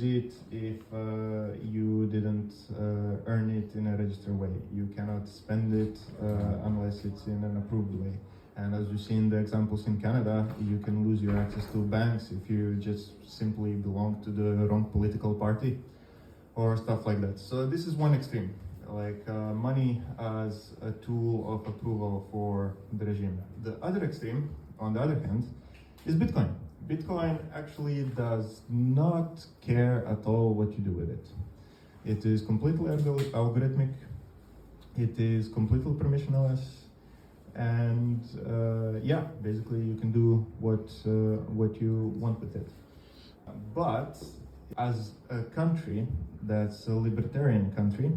use it if you didn't earn it in a registered way. You cannot spend it unless it's in an approved way. And as you see in the examples in Canada, you can lose your access to banks if you just simply belong to the wrong political party or stuff like that. So this is one extreme, like money as a tool of approval for the regime. The other extreme, on the other hand, is Bitcoin. Bitcoin actually does not care at all what you do with it. It is completely algorithmic, it is completely permissionless, and yeah, basically you can do what you want with it. But as a country that's a libertarian country,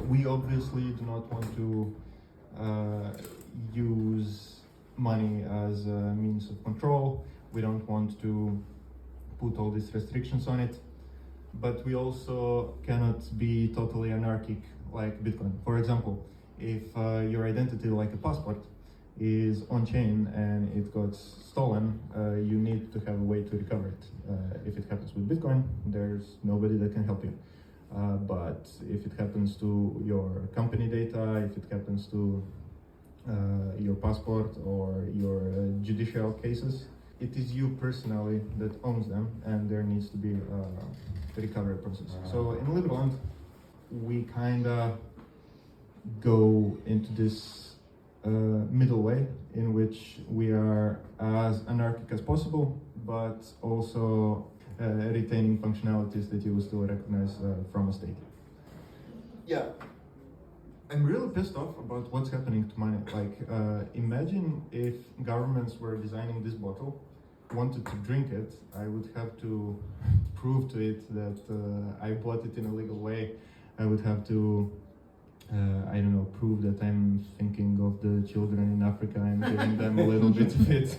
we obviously do not want to use money as a means of control. We don't want to put all these restrictions on it, but we also cannot be totally anarchic like Bitcoin. For example, if your identity, like a passport, is on chain and it got stolen, you need to have a way to recover it. If it happens with Bitcoin, there's nobody that can help you. But if it happens to your company data, if it happens to your passport or your judicial cases, it is you personally that owns them, and there needs to be a recovery process. So in Liberland, we kind of go into this middle way in which we are as anarchic as possible, but also retaining functionalities that you will still recognize from a state. Yeah, I'm really pissed off about what's happening to money. Like, imagine if governments were designing this bottle, wanted to drink it, I would have to prove to it that I bought it in a legal way. I would have to I don't know, prove that I'm thinking of the children in Africa and giving them a little bit of it.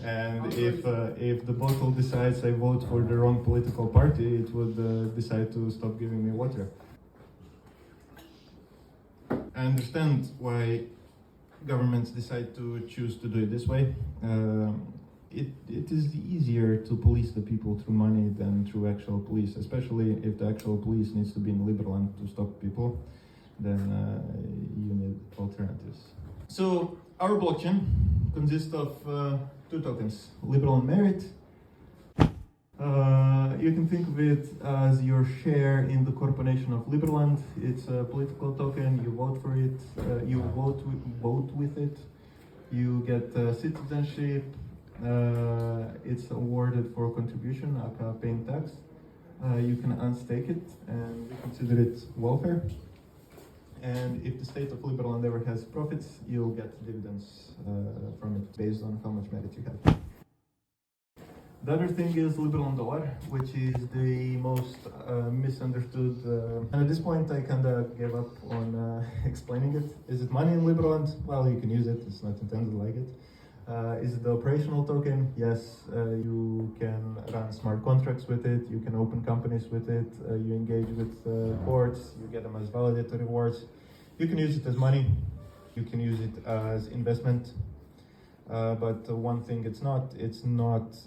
And if the bottle decides I vote for the wrong political party, it would decide to stop giving me water. I understand why governments decide to choose to do it this way. It is easier to police the people through money than through actual police, especially if the actual police needs to be in Liberland to stop people. Then you need alternatives. So our blockchain consists of two tokens, Liberland Merit. You can think of it as your share in the corporation of Liberland. It's a political token, you vote for it, you vote with it, you get citizenship, it's awarded for contribution, aka paying tax. You can unstake it and we consider it welfare. And if the state of Liberland ever has profits, you'll get dividends from it based on how much merit you have. The other thing is Liberland dollar, which is the most misunderstood. And at this point, I kind of gave up on explaining it. Is it money in Liberland? Well, you can use it. It's not intended like it. Is it the operational token? Yes, you can run smart contracts with it, you can open companies with it, you engage with courts, you get them as validator rewards. You can use it as money, you can use it as investment, but one thing it's not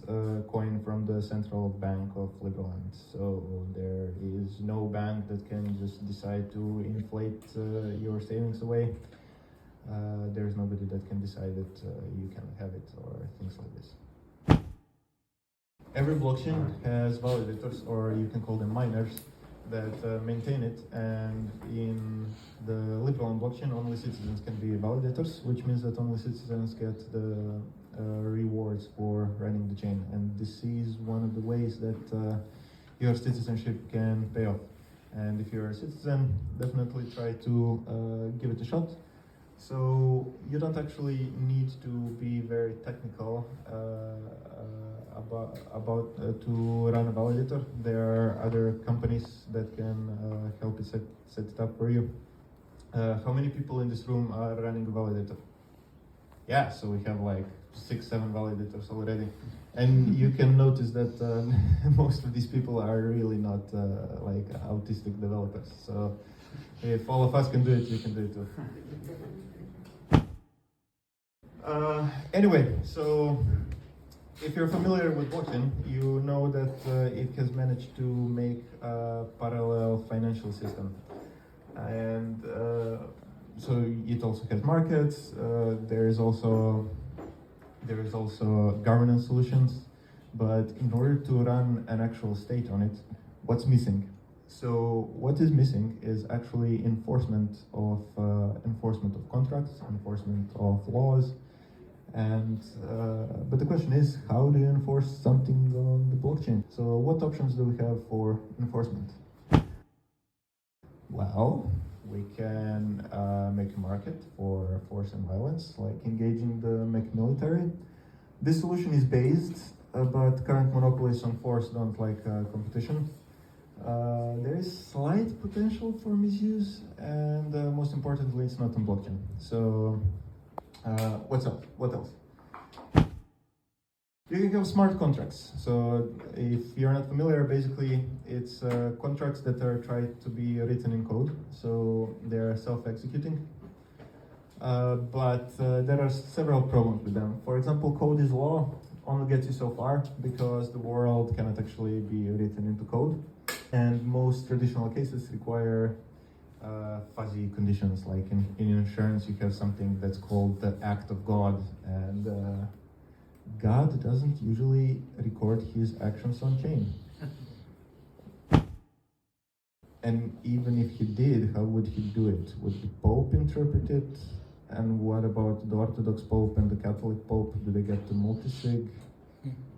a coin from the central bank of Liberland. So there is no bank that can just decide to inflate your savings away. There's nobody that can decide that you can have it or things like this. Every blockchain has validators, or you can call them miners, that maintain it, and in the Liberland blockchain only citizens can be validators, which means that only citizens get the rewards for running the chain, and this is one of the ways that your citizenship can pay off. And if you're a citizen, definitely try to give it a shot. So you don't actually need to be very technical about to run a validator. There are other companies that can help you set it up for you. How many people in this room are running a validator? Yeah, so we have like 6-7 validators already. And you can notice that most of these people are really not like autistic developers. So if all of us can do it, you can do it too. Anyway, so if you're familiar with blockchain, you know that it has managed to make a parallel financial system. And so it also has markets, there is also governance solutions, but in order to run an actual state on it, what's missing? So what is missing is actually enforcement of contracts, enforcement of laws, and but the question is, how do you enforce something on the blockchain? So what options do we have for enforcement? Well, we can make a market for force and violence, like engaging the military. This solution is based, but current monopolies on force don't like competition. There is slight potential for misuse, and most importantly, it's not on blockchain. So, what else? You can have smart contracts. So, if you're not familiar, basically, it's contracts that are tried to be written in code. So, they're self-executing. But there are several problems with them. For example, code is law only gets you so far because the world cannot actually be written into code. And most traditional cases require fuzzy conditions, like in insurance you have something that's called the act of God, and God doesn't usually record his actions on chain. And even if he did, how would he do it? Would the Pope interpret it? And what about the Orthodox Pope and the Catholic Pope? Do they get the multisig?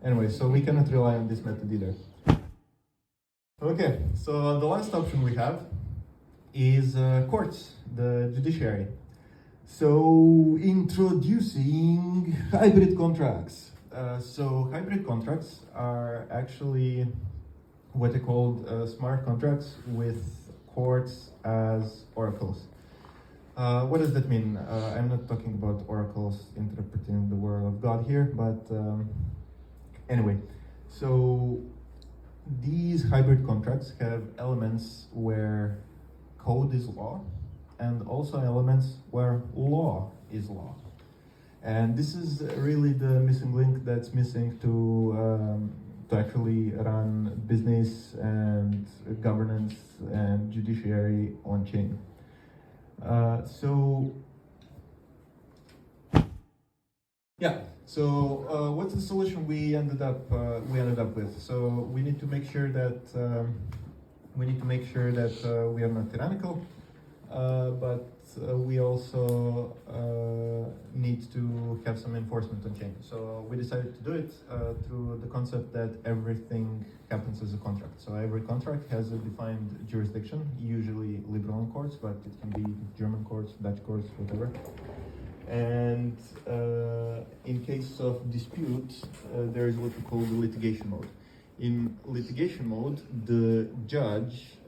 Anyway, so we cannot rely on this method either. Okay, so the last option we have is courts, the judiciary. So introducing hybrid contracts. So hybrid contracts are actually what are called smart contracts with courts as oracles. What does that mean? I'm not talking about oracles interpreting the word of God here, but anyway, so these hybrid contracts have elements where code is law and also elements where law is law. And this is really the missing link that's missing to actually run business and governance and judiciary on chain. So what's the solution we ended up with? So we need to make sure that we are not tyrannical, but we also need to have some enforcement on chain. So we decided to do it through the concept that everything happens as a contract. So every contract has a defined jurisdiction, usually Liberland courts, but it can be German courts, Dutch courts, whatever. And in case of dispute, there is what we call the litigation mode. In litigation mode, the judge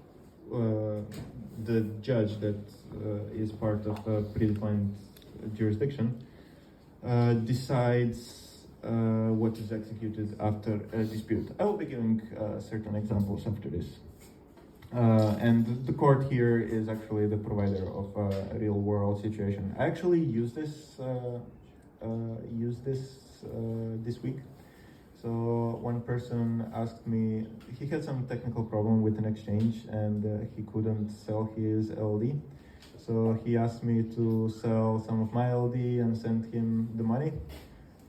that is part of a predefined jurisdiction decides what is executed after a dispute. I will be giving certain examples after this. And the court here is actually the provider of a real-world situation. I actually used this this week. So one person asked me, he had some technical problem with an exchange and he couldn't sell his LD. So he asked me to sell some of my LD and send him the money.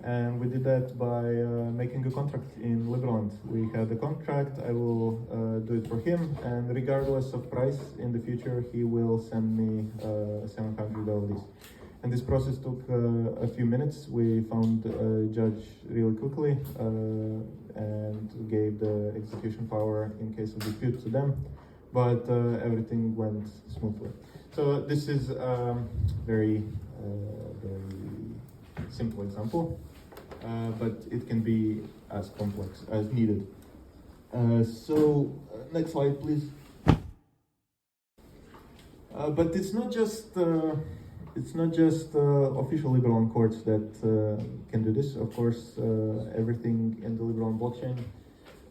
And we did that by making a contract in Liberland. We had a contract, I will do it for him, and regardless of price, in the future he will send me 700 LDs. And this process took a few minutes. We found a judge really quickly and gave the execution power in case of dispute to them, but everything went smoothly. So this is a very simple example. But it can be as complex as needed. Next slide, please. But it's not just official Liberland courts that can do this. Of course, everything in the Liberland blockchain.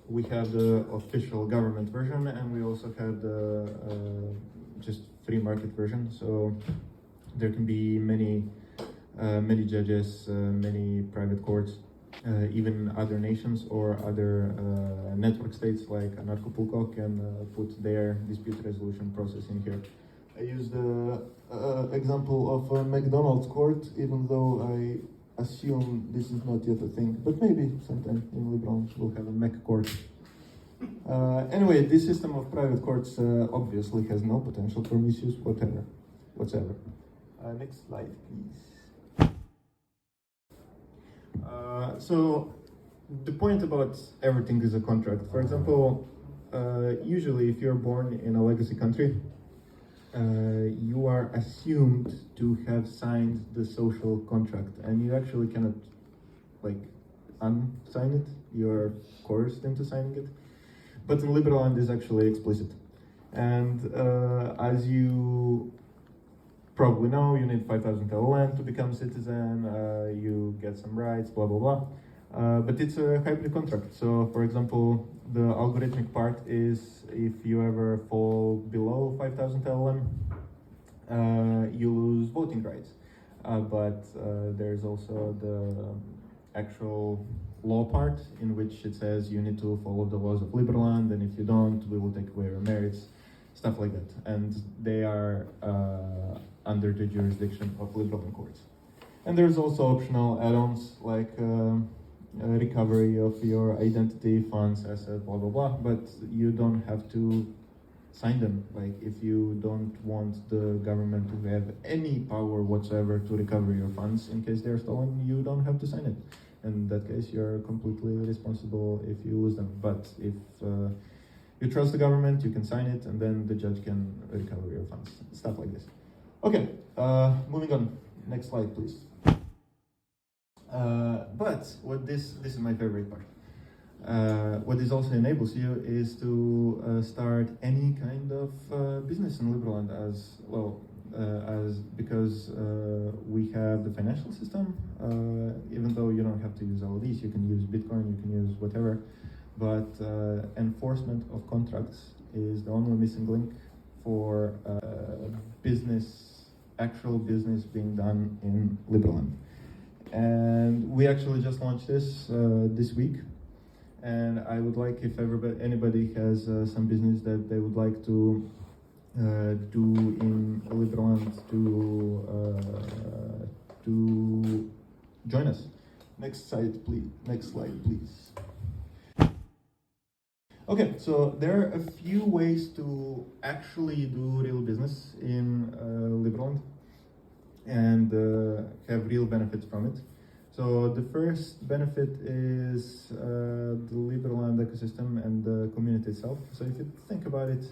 We have the official government version, and we also have the just free market version. So there can be many judges, many private courts. even other nations or other network states like Anarchapulco can put their dispute resolution process in here. I used the example of a McDonald's court, even though I assume this is not yet a thing, but maybe sometime in Liberland we'll have a Mac court. Anyway, this system of private courts obviously has no potential for misuse whatsoever. Next slide, please. So the point about everything is a contract. For example, usually if you're born in a legacy country, you are assumed to have signed the social contract, and you actually cannot unsign it. You're coerced into signing it. But in Liberland is actually explicit. And as you probably know, you need 5,000 LLM to become a citizen, you get some rights, blah, blah, blah. But it's a hybrid contract. So for example, the algorithmic part is if you ever fall below 5,000 LLM, you lose voting rights. But there's also the actual law part in which it says you need to follow the laws of Liberland, and if you don't, we will take away your merits, stuff like that. And they are under the jurisdiction of Liberland courts. And there's also optional add-ons like recovery of your identity, funds, assets, blah, blah, blah, but you don't have to sign them. Like if you don't want the government to have any power whatsoever to recover your funds in case they're stolen, you don't have to sign it. In that case, you're completely responsible if you lose them. But if you trust the government, you can sign it, and then the judge can recover your funds. Stuff like this. Okay, moving on. Next slide, please. But what this is my favorite part. What this also enables you is to start any kind of business in Liberland as well. Because we have the financial system, even though you don't have to use all of these, you can use Bitcoin, you can use whatever, but enforcement of contracts is the only missing link for actual business being done in Liberland. And we actually just launched this this week, and I would like if anybody has some business that they would like to do in Liberland to join us. Next slide, please. Okay, so there are a few ways to actually do real business in Liberland and have real benefits from it. So the first benefit is the Liberland ecosystem and the community itself. So if you think about it,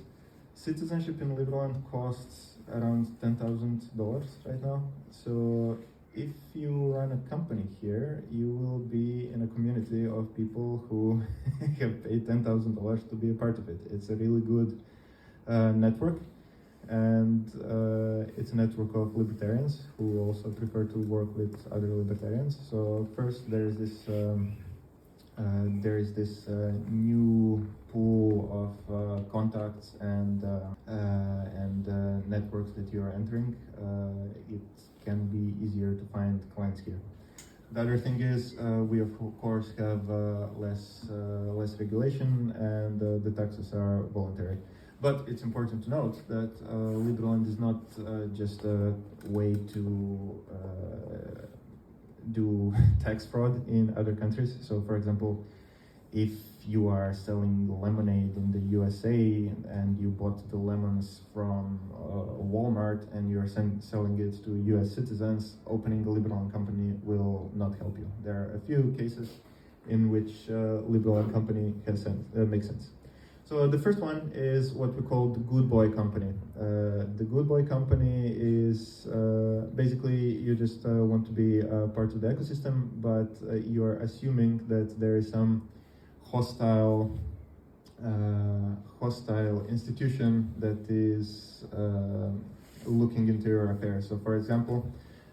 citizenship in Liberland costs around $10,000 right now. So if you run a company here, you will be in a community of people who have paid $10,000 to be a part of it. It's a really good network, and it's a network of libertarians who also prefer to work with other libertarians. So first there is this new pool of contacts and networks that you are entering. It can be easier to find clients here. The other thing is we of course have less regulation, and the taxes are voluntary. But it's important to note that Liberland is not just a way to do tax fraud in other countries. So for example, if you are selling lemonade in the USA and you bought the lemons from Walmart and you're selling it to US citizens, opening a Liberland company will not help you. There are a few cases in which Liberland company makes sense. So the first one is what we call the Good Boy Company. The Good Boy Company is basically you just want to be part of the ecosystem, but you're assuming that there is some hostile institution that is looking into your affairs. So for example,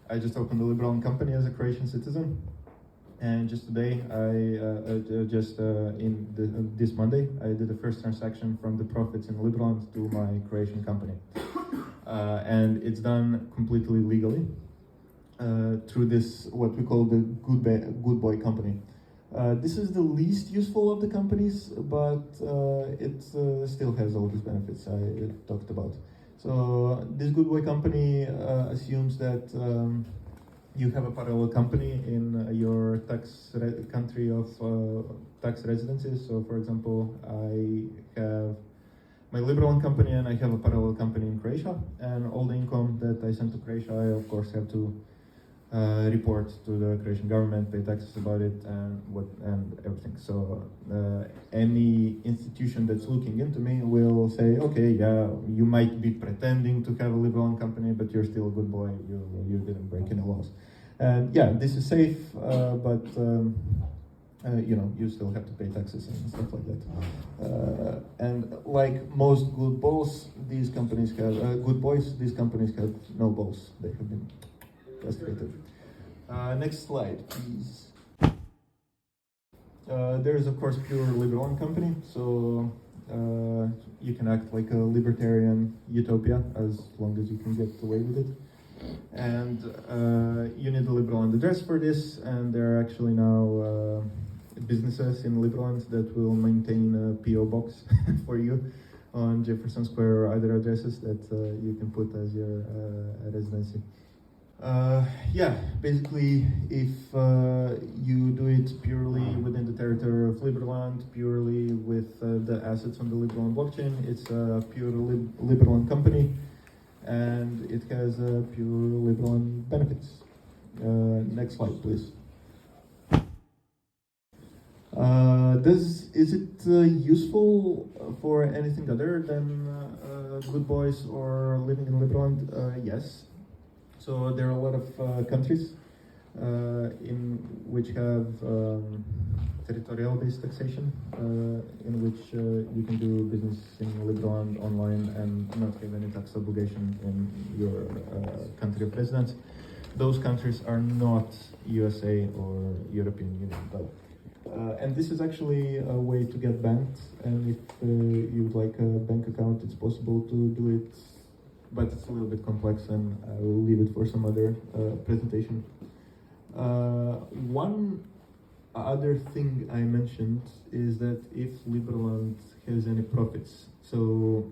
I just opened a Liberland company as a Croatian citizen. And just today, this Monday, I did the first transaction from the profits in Liberland to my Croatian company. And it's done completely legally through this, what we call the Good Boy Company. This is the least useful of the companies, but it still has all these benefits I talked about. So this Good Boy company assumes that you have a parallel company in your country of tax residencies. So for example, I have my Liberland company and I have a parallel company in Croatia, and all the income that I send to Croatia, I of course have to report to the Croatian government, pay taxes about it, and everything. So any institution that's looking into me will say, okay, yeah, you might be pretending to have a Liberland company, but you're still a good boy. You didn't break any laws. And yeah, this is safe, but you still have to pay taxes and stuff like that. And like most good boys, these companies have no balls. They have been castrated. Next slide, please. There is of course pure Liberland company, so you can act like a libertarian utopia as long as you can get away with it. And you need a Liberland address for this, and there are actually now businesses in Liberland that will maintain a PO box for you on Jefferson Square or other addresses that you can put as your residency. Yeah, basically, if you do it purely within the territory of Liberland, purely with the assets on the Liberland blockchain, it's a pure Liberland company, and it has pure Liberland benefits. Next slide, please. Is it useful for anything other than good boys or living in Liberland? Yes. So there are a lot of countries in which have territorial-based taxation, in which you can do business in Liberland online and not have any tax obligation in your country of residence. Those countries are not USA or European Union, though. And this is actually a way to get banked, and if you'd like a bank account, it's possible to do it, but it's a little bit complex, and I will leave it for some other presentation. One other thing I mentioned is that if Liberland has any profits, so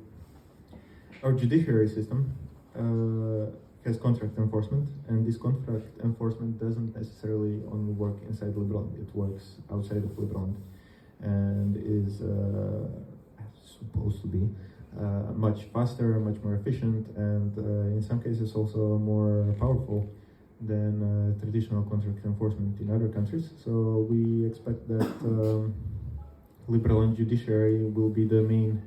our judiciary system has contract enforcement, and this contract enforcement doesn't necessarily only work inside Liberland, it works outside of Liberland, and is supposed to be much faster, much more efficient, and in some cases also more powerful than traditional contract enforcement in other countries. So we expect that Liberland judiciary will be the main,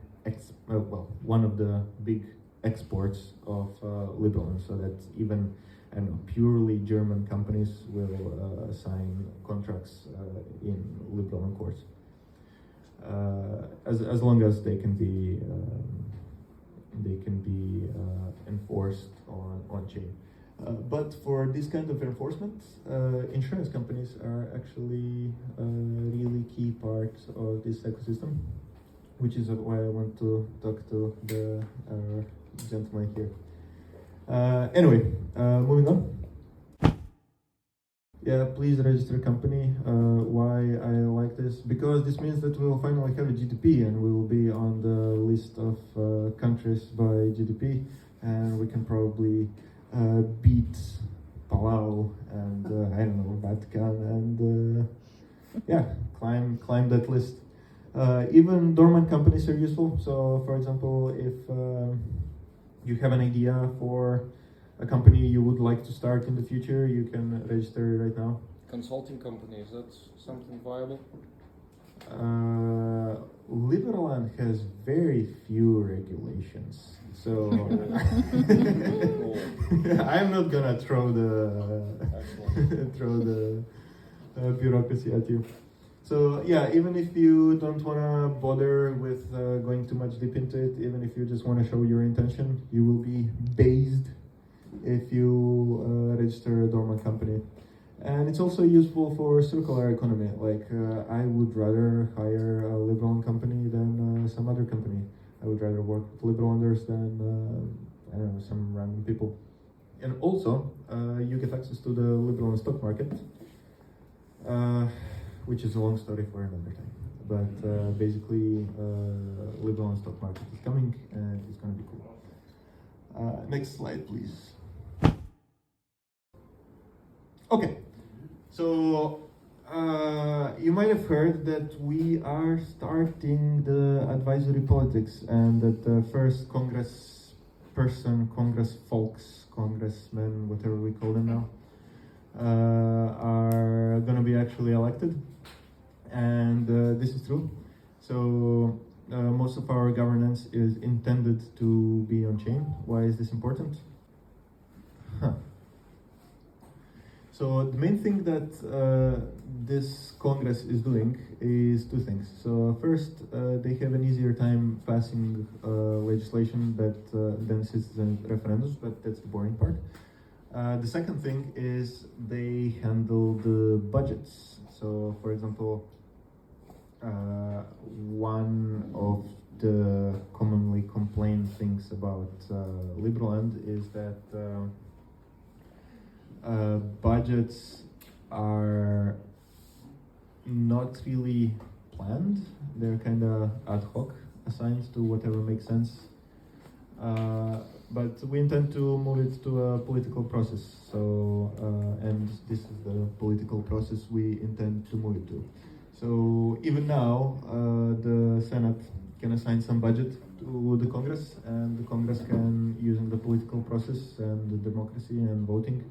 one of the big exports of Liberland, so that even purely German companies will sign contracts in Liberland courts, as long as they can be enforced on chain. But for this kind of enforcement, insurance companies are actually a really key part of this ecosystem, which is why I want to talk to the gentleman here. Anyway, moving on. Yeah, please register a company. Why I like this? Because this means that we will finally have a GDP, and we will be on the list of countries by GDP, and we can probably beat Palau and I don't know, Vatican, and yeah, climb that list. Even dormant companies are useful. So, for example, if you have an idea for a company you would like to start in the future, you can register it right now. Consulting company, is that something viable? Liberland has very few regulations, so I'm not gonna throw the bureaucracy at you. So yeah, even if you don't wanna bother with going too much deep into it, even if you just wanna show your intention, you will be based if you register a dormant company. And it's also useful for circular economy. Like I would rather hire a Liberland company than some other company. I would rather work with Liberlanders than I don't know, some random people. And also, you get access to the Liberland stock market, which is a long story for another time. But basically, Liberland stock market is coming and it's going to be cool. Next slide, please. Okay, so you might have heard that we are starting the advisory politics and that the first congressperson, congress folks, congressmen, whatever we call them now, are going to be actually elected. And this is true. So most of our governance is intended to be on chain. Why is this important? So the main thing that this Congress is doing is two things. So first, they have an easier time passing legislation than citizen referendums, but that's the boring part. The second thing is they handle the budgets. So for example, one of the commonly complained things about Liberland is that budgets are not really planned. They're kind of ad hoc, assigned to whatever makes sense. But we intend to move it to a political process. So, and this is the political process we intend to move it to. So even now, the Senate can assign some budget to the Congress, and the Congress can, using the political process and the democracy and voting,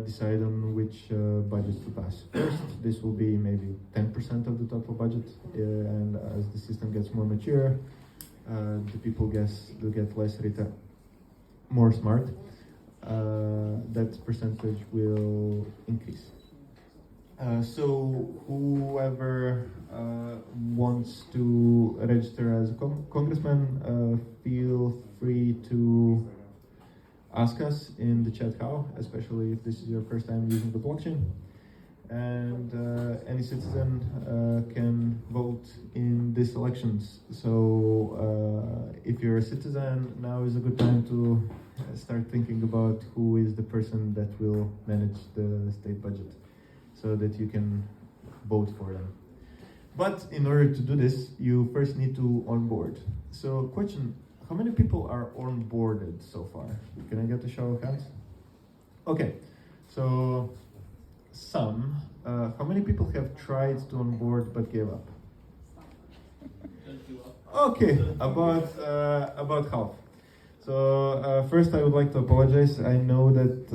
decide on which budgets to pass. First, this will be maybe 10% of the total budget, and as the system gets more mature, the people will get less more smart, that percentage will increase. So whoever wants to register as a congressman, feel free to ask us in the chat how, especially if this is your first time using the blockchain. And any citizen can vote in these elections. So if you're a citizen, now is a good time to start thinking about who is the person that will manage the state budget, so that you can vote for them. But in order to do this, you first need to onboard. So question, how many people are onboarded so far? Can I get a show of hands? Okay, so some. How many people have tried to onboard but gave up? Okay, about half. So first I would like to apologize. I know that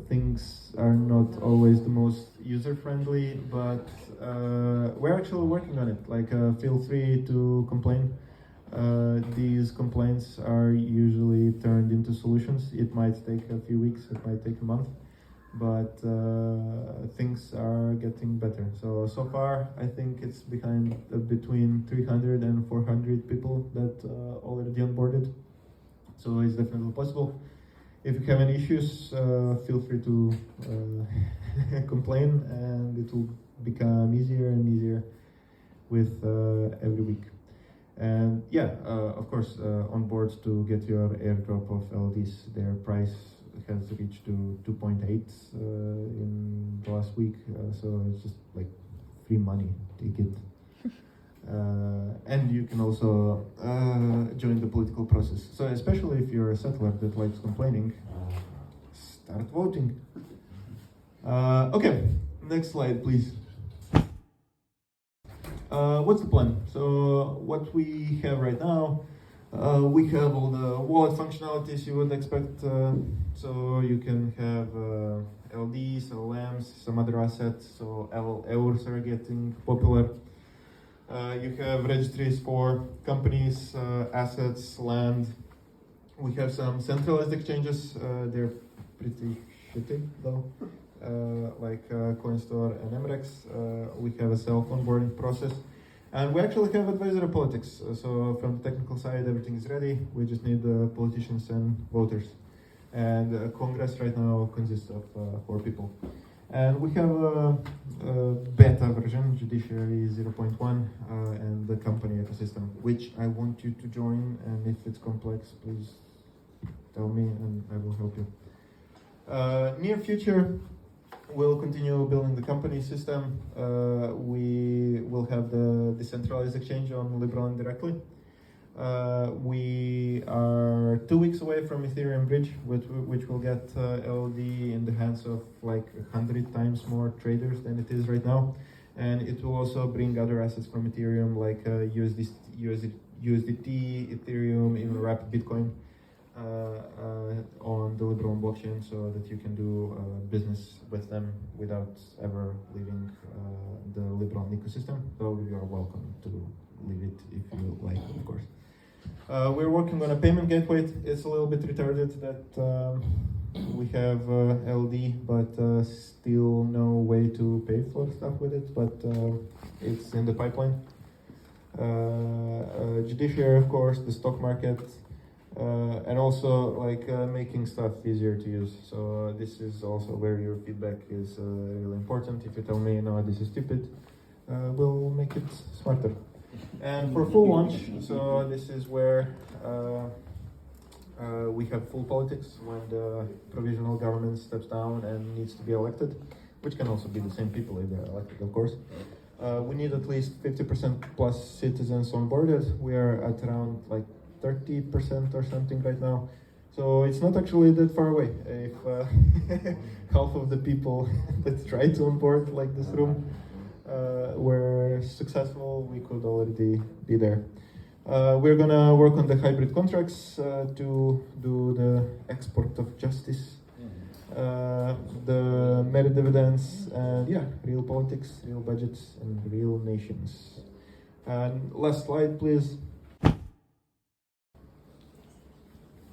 things are not always the most user-friendly, but we're actually working on it. Like, feel free to complain. These complaints are usually turned into solutions. It might take a few weeks, it might take a month, but things are getting better. So far, I think it's between 300 and 400 people that already onboarded. So it's definitely possible. If you have any issues, feel free to complain, and it will become easier and easier with every week. And yeah, of course, on board to get your airdrop of LDs, their price has reached to 2.8 in the last week, so it's just like free money, take it. And you can also join the political process. So especially if you're a settler that likes complaining, start voting. Okay, next slide, please. What's the plan? So what we have right now, we have all the wallet functionalities you would expect. So you can have LDs, LMs, some other assets. So EURs are getting popular. You have registries for companies, assets, land. We have some centralized exchanges. They're pretty shitty though, like CoinStore and Emrex. We have a self-onboarding process. And we actually have advisory politics. So from the technical side, everything is ready. We just need the politicians and voters. And Congress right now consists of 4 people. And we have a beta version, Judiciary 0.1, and the company ecosystem, which I want you to join. And if it's complex, please tell me and I will help you. Near future, we'll continue building the company system. We will have the decentralized exchange on Liberland directly. We are 2 weeks away from Ethereum Bridge, which will get LOD in the hands of like 100 times more traders than it is right now. And it will also bring other assets from Ethereum like USDT, Ethereum, even wrapped Bitcoin on the Liberland blockchain, so that you can do business with them without ever leaving the Liberland ecosystem. So you are welcome to leave it if you like, of course. We're working on a payment gateway. It's a little bit retarded that we have LD, but still no way to pay for stuff with it, but it's in the pipeline. Judiciary, of course, the stock market, and also like making stuff easier to use. So this is also where your feedback is really important. If you tell me, no, this is stupid, we'll make it smarter. And for full launch, so this is where we have full politics when the provisional government steps down and needs to be elected, which can also be the same people if they're elected, of course. We need at least 50% plus citizens onboarded. We are at around like 30% or something right now. So it's not actually that far away. If half of the people that try to onboard like this room were successful, we could already be there. We're gonna work on the hybrid contracts to do the export of justice, the merit dividends, and yeah, real politics, real budgets, and real nations. And last slide, please.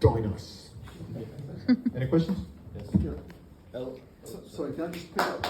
Join us. Any questions? Yes. Sorry, can I just pick up?